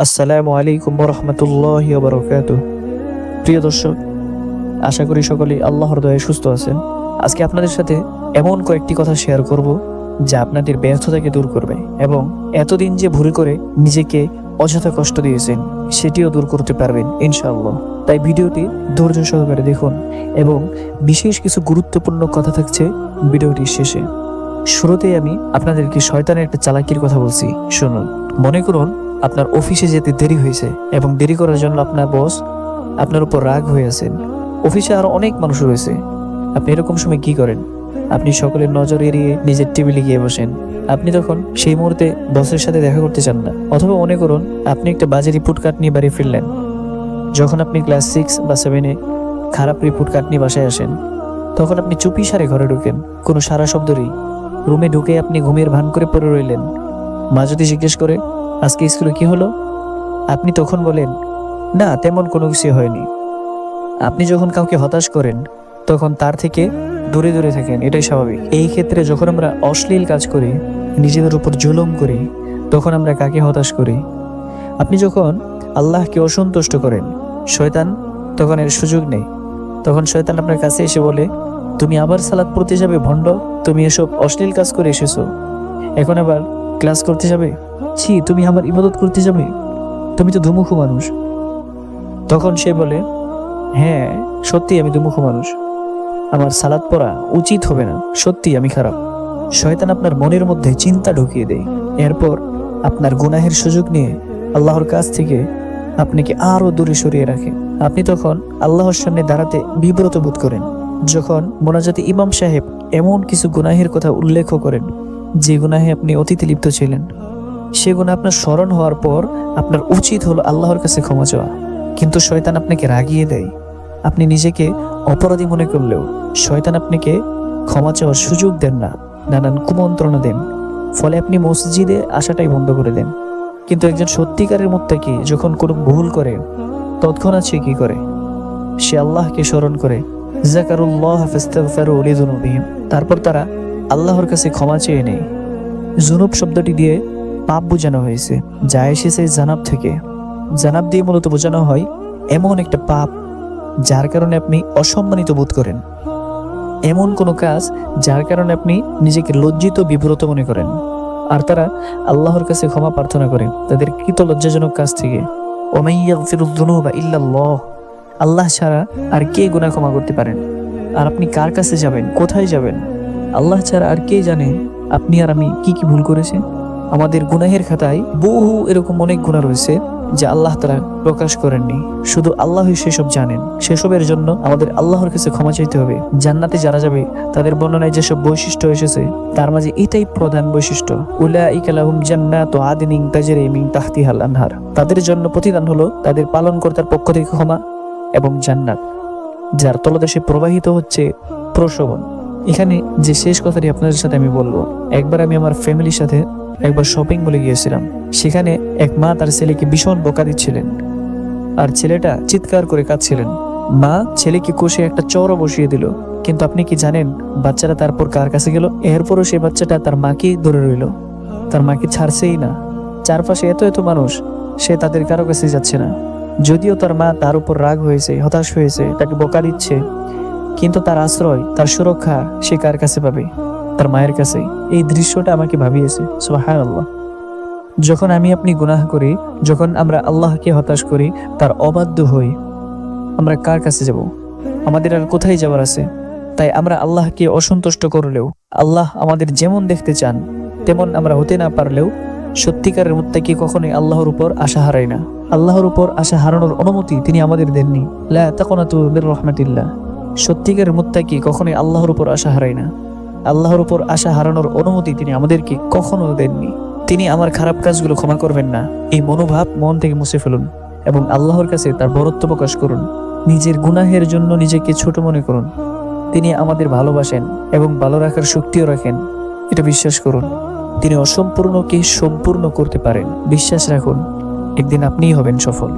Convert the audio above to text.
আসসালামু আলাইকুম রহমতুল্লাহি ওয়া বারাকাতুহু। প্রিয় দর্শক, আশা করি সকলেই আল্লাহর দয়ায় সুস্থ আছেন। আজকে আপনাদের সাথে এমন কয়েকটি কথা শেয়ার করব যা আপনাদের ব্যর্থতাকে দূর করবে এবং এতদিন যে ভুল করে নিজেকে অযথা কষ্ট দিয়েছেন সেটিও দূর করতে পারবেন ইনশাআল্লাহ। তাই ভিডিওটি ধৈর্য সহকারে দেখুন এবং বিশেষ কিছু গুরুত্বপূর্ণ কথা থাকছে ভিডিওটির শেষে। শুরুতেই আমি আপনাদেরকে শয়তানের একটা চালাকির কথা বলছি, শুনুন। মনে করুন আপনার অফিসে যেতে দেরি হয়েছে এবং দেরি করার জন্য আপনার বস আপনার উপর রাগ হয়ে আছেন। অফিসে আরো অনেক মানুষ রয়েছে। আপনি এরকম সময় কি করেন? আপনি সকলের নজর এড়িয়ে নিজের টেবিলে গিয়ে বসেন। আপনি তখন সেই মুহূর্তে বসের সাথে দেখা করতে চান না। অথবা মনে করুন আপনি একটা বাজে রিপোর্ট কার্ড নিয়ে বাড়ি ফিরলেন। যখন আপনি ক্লাস 6 বা 7-এ খারাপ রিপোর্ট কার্ড নিয়ে বাসায় আসেন, তখন আপনি চুপি সারে ঘরে ঢুকেন, কোনো সারা শব্দই। রুমে ঢুকে আপনি ঘুমের ভান করে পড়ে রইলেন। মা যদি জিজ্ঞেস করে আজকে স্কুলে কি হলো, আপনি তখন বলেন না, তেমন কোনো কিছু হয়নি। আপনি যখন কাউকে হতাশ করেন তখন তার থেকে দূরে দূরে থাকেন, এটাই স্বাভাবিক। এই ক্ষেত্রে যখন আমরা অশ্লীল কাজ করি, নিজেদের উপর জুলুম করি, তখন আমরা কাকে হতাশ করি? আপনি যখন আল্লাহকে অসন্তুষ্ট করেন, শয়তান তখন এর সুযোগ নেই। তখন শয়তান আপনার কাছে এসে বলে, তুমি আবার সালাত পড়তে যাবে ভণ্ড? তুমি এসব অশ্লীল কাজ করে এসেছো, এখন আবার ক্লাস করতে যাবে? ছি, তুমি আমার ইবাদত করতে যাবে? তুমি তো দুমুখ মানুষ। তখন সে বলে, হ্যাঁ সত্যি আমি দুমুখ মানুষ, আমার সালাত পড়া উচিত হবে না, সত্যি আমি খারাপ। শয়তান আপনার মনের মধ্যে চিন্তা ঢুকিয়ে দেয়। এরপর আপনার গুনাহের সুযোগ নিয়ে আল্লাহর কাছ থেকে আপনাকে আরো দূরে সরিয়ে রাখে। আপনি তখন আল্লাহর সামনে দাঁড়াতে বিব্রত বোধ করেন। যখন মোনাজাতে ইমাম সাহেব এমন কিছু গুনাহের কথা উল্লেখ করেন যে গুনাহে আপনি অতীতে লিপ্ত ছিলেন, সে গুনাহ আপনার স্মরণ হওয়ার পর আপনার উচিত হলো আল্লাহর কাছে ক্ষমা চাওয়া, কিন্তু শয়তান আপনাকে রাগিয়ে দেয়। আপনি নিজেকে অপরাধী মনে করলেও শয়তান আপনাকে ক্ষমা চাওয়ার সুযোগ দেন না, নানান কুমন্ত্রণা দেন। ফলে আপনি মসজিদে আসাটাই বন্ধ করে দেন। কিন্তু একজন সত্যিকারের মুত্তাকি যখন কোনো ভুল করে তৎক্ষণাৎ সে কি করে? সে আল্লাহকে স্মরণ করে, যাকারুল্লাহ ফাস্তাগফিরু লিযুনুবিহিম, তারপর তারা আল্লাহর কাছে ক্ষমা চেয়ে নেয়। জুনুব শব্দটি দিয়ে পাপ বোঝানো হয়েছে, যা এসেছে জানাব থেকে। জানাব দিয়ে মূলত বোঝানো হয় এমন একটা পাপ যার কারণে আপনি অসম্মানিত বোধ করেন, এমন কোনো কাজ যার কারণে আপনি নিজেকে লজ্জিত বিব্রত মনে করেন। আর তারা আল্লাহর কাছে ক্ষমা প্রার্থনা করে তাদের কৃত লজ্জাজনক কাজ থেকে। ওমাই ইয়াগফিরুয যুনুবা ইল্লাল্লাহ, আল্লাহ ছাড়া আর কে গুনাহ ক্ষমা করতে পারেন? আর আপনি কার কাছে যাবেন, কোথায় যাবেন? আল্লাহ ছাড়া আর কে জানে আপনি আর আমি কি কি ভুল করেছি? আমাদের গুনাহের খাতায় বহু এরকম অনেক গুনাহ রয়েছে যা আল্লাহ তাআলা প্রকাশ করেননি, শুধু আল্লাহই সেসব জানেন। সেসবের জন্য আমাদের আল্লাহর কাছে ক্ষমা চাইতে হবে। জান্নাতে যারা যাবে তাদের বর্ণনায় যেসব বৈশিষ্ট্য এসেছে তার মাঝে এটাই প্রধান বৈশিষ্ট্য, উলাইকা লাহুম জান্নাতু আদনিন তাজরি মিন তাহতিহাল আনহার। তাদের জন্য প্রতিদান হলো তাদের পালনকর্তার পক্ষ থেকে ক্ষমা এবং জান্নাত, যার তলদেশে প্রবাহিত হচ্ছে প্রসবন। এখানে যে শেষ কথাটি আপনাদের সাথে আমি বলবো, একবার আমি আমার ফ্যামিলির সাথে একবার শপিং মলে গিয়েছিলাম। সেখানে এক মা তার ছেলেকে ভীষণ বকা দিচ্ছিলেন, আর ছেলেটা চিৎকার করে কাঁদছিলেন। মা ছেলেকে কষে একটা চড়ও বসিয়ে দিল। কিন্তু আপনি কি জানেন বাচ্চাটা তারপর কার কাছে গেল? এরপরও সেই বাচ্চাটা তার মাকেই ধরে রইল, তার মাকে ছাড়ছেই না। চারপাশে এত এত মানুষ, সে তাদের কারো কাছে যাচ্ছে না। যদিও তার মা তার উপর রাগ হয়েছে, হতাশ হয়েছে, তাকে বকা দিচ্ছে, কিন্তু তার আশ্রয়, তার সুরক্ষা সে কার কাছে পাবে? তার মায়ের কাছে। এই দৃশ্যটা আমাকে ভাবিয়েছে। সুবহানাল্লাহ। যখন আমি আপনি গুনাহ করি, যখন আমরা আল্লাহকে হতাশ করি, তার অবাধ্য হই, আমরা কার কাছে যাব? আমাদের আর কোথায় যাবার আছে? তাই আমরা আল্লাহকে অসন্তুষ্ট করলেও, আল্লাহ আমাদের যেমন দেখতে চান তেমন আমরা হতে না পারলেও, সত্যিকারের মুত্তাকি কখনোই আল্লাহর উপর আশা হারায় না। আল্লাহর উপর আশা হারানোর অনুমতি তিনি আমাদের দেননি। লা তাকুনাতু মির রাহমাতিল্লাহ। সত্যিকারের মুত্তাকি কখনোই আল্লাহর উপর আশা হারায় না। আল্লাহর উপর আশা হারানোর অনুমতি তিনি আমাদেরকে কখনো দেননি। তিনি আমার খারাপ কাজগুলো ক্ষমা করবেন না, এই মনোভাব মন থেকে মুছে ফেলুন এবং আল্লাহর কাছে তার বরত্ব প্রকাশ করুন। নিজের গুনাহের জন্য নিজেকে ছোট মনে করুন। তিনি আমাদের ভালোবাসেন এবং ভালো রাখার শক্তিও রাখেন, এটা বিশ্বাস করুন। তিনি অসম্পূর্ণকে সম্পূর্ণ করতে পারেন, বিশ্বাস রাখুন। একদিন আপনিই হবেন সফল।